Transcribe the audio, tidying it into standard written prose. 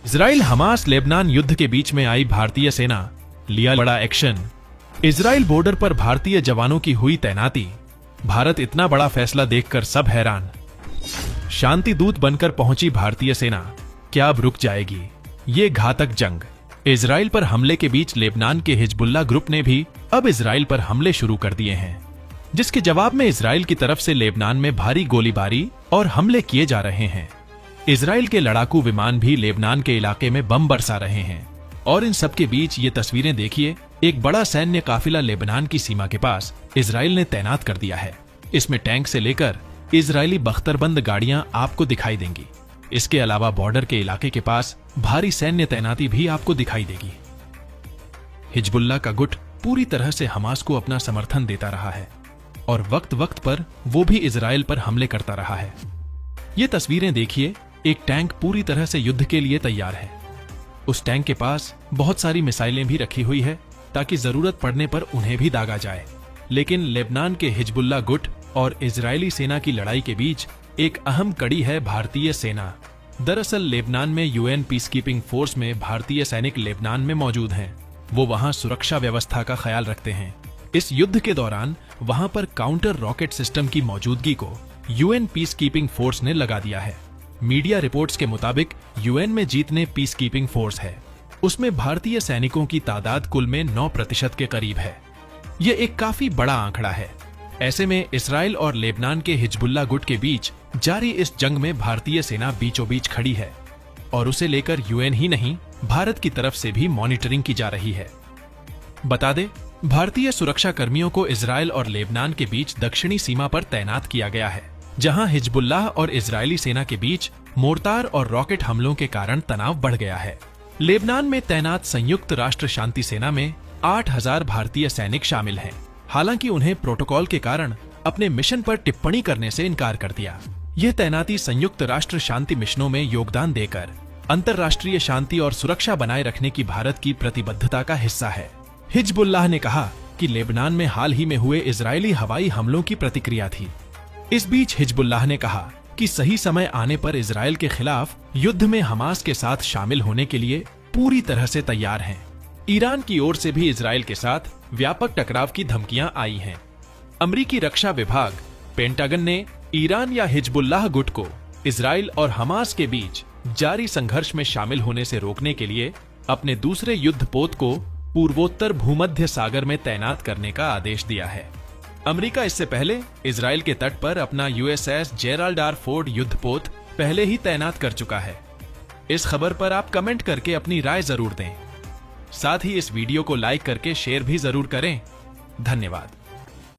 Israel Hamas Lebanon युद्ध के बीच में आई भारतीय सेना, लिया बड़ा एक्शन। इजराइल बॉर्डर पर भारतीय जवानों की हुई तैनाती। भारत इतना बड़ा फैसला देखकर सब हैरान। शांति दूत बनकर पहुंची भारतीय सेना, क्या अब रुक जाएगी ये घातक जंग? इजराइल पर हमले के बीच लेबनान के हिजबुल्लाह ग्रुप ने भी अब इजराइल पर हमले शुरू कर दिए हैं, जिसके जवाब में इजराइल की तरफ से लेबनान में भारी गोलीबारी और हमले किए जा रहे हैं। इजराइल के लड़ाकू विमान भी लेबनान के इलाके में बम बरसा रहे हैं। और इन सबके बीच ये तस्वीरें देखिए, एक बड़ा सैन्य काफिला लेबनान की सीमा के पास इजराइल ने तैनात कर दिया है। इसमें टैंक से लेकर इजरायली बख्तरबंद गाड़ियां आपको दिखाई देंगी। इसके अलावा बॉर्डर के इलाके के पास भारी सैन्य तैनाती भी आपको दिखाई देगी। हिजबुल्लाह का गुट पूरी तरह से हमास को अपना समर्थन देता रहा है और वक्त वक्त पर वो भी इजराइल पर हमले करता रहा है। ये तस्वीरें देखिए, एक टैंक पूरी तरह से युद्ध के लिए तैयार है। उस टैंक के पास बहुत सारी मिसाइलें भी रखी हुई है ताकि जरूरत पड़ने पर उन्हें भी दागा जाए। लेकिन लेबनान के हिजबुल्लाह गुट और इजरायली सेना की लड़ाई के बीच एक अहम कड़ी है भारतीय सेना। दरअसल लेबनान में यूएन पीस कीपिंग फोर्स में भारतीय सैनिक लेबनान में मौजूद हैं। वो वहां सुरक्षा व्यवस्था का ख्याल रखते हैं। इस युद्ध के दौरान वहां पर काउंटर रॉकेट सिस्टम की मौजूदगी को यूएन पीस कीपिंग फोर्स ने लगा दिया है। मीडिया रिपोर्ट्स के मुताबिक यूएन में जीतने पीस कीपिंग फोर्स है, उसमें भारतीय सैनिकों की तादाद कुल में 9% के करीब है। ये एक काफी बड़ा आंकड़ा है। ऐसे में इसराइल और लेबनान के हिजबुल्लाह गुट के बीच जारी इस जंग में भारतीय सेना बीचों बीच खड़ी है और उसे लेकर यूएन ही नहीं, भारत की तरफ से भी मॉनिटरिंग की जा रही है। बता दें, भारतीय सुरक्षा कर्मियों को इसराइल और लेबनान के बीच दक्षिणी सीमा पर तैनात किया गया है, जहां हिजबुल्लाह और इजरायली सेना के बीच मोर्टार और रॉकेट हमलों के कारण तनाव बढ़ गया है। लेबनान में तैनात संयुक्त राष्ट्र शांति सेना में 8000 भारतीय सैनिक शामिल हैं। हालांकि उन्हें प्रोटोकॉल के कारण अपने मिशन पर टिप्पणी करने से इनकार कर दिया। यह तैनाती संयुक्त राष्ट्र शांति मिशनों में योगदान देकर अंतर्राष्ट्रीय शांति और सुरक्षा बनाए रखने की भारत की प्रतिबद्धता का हिस्सा है। हिजबुल्लाह ने कहा कि लेबनान में हाल ही में हुए इजरायली हवाई हमलों की प्रतिक्रिया थी। इस बीच हिजबुल्लाह ने कहा कि सही समय आने पर इजरायल के खिलाफ युद्ध में हमास के साथ शामिल होने के लिए पूरी तरह से तैयार हैं। ईरान की ओर से भी इजरायल के साथ व्यापक टकराव की धमकियां आई हैं। अमेरिकी रक्षा विभाग पेंटागन ने ईरान या हिजबुल्लाह गुट को इजरायल और हमास के बीच जारी संघर्ष में शामिल होने से रोकने के लिए अपने दूसरे युद्धपोत को पूर्वोत्तर भूमध्य सागर में तैनात करने का आदेश दिया है। अमेरिका इससे पहले इजरायल के तट पर अपना यूएसएस जेराल्ड आर फोर्ड युद्धपोत पहले ही तैनात कर चुका है। इस खबर पर आप कमेंट करके अपनी राय जरूर दें। साथ ही इस वीडियो को लाइक करके शेयर भी जरूर करें। धन्यवाद।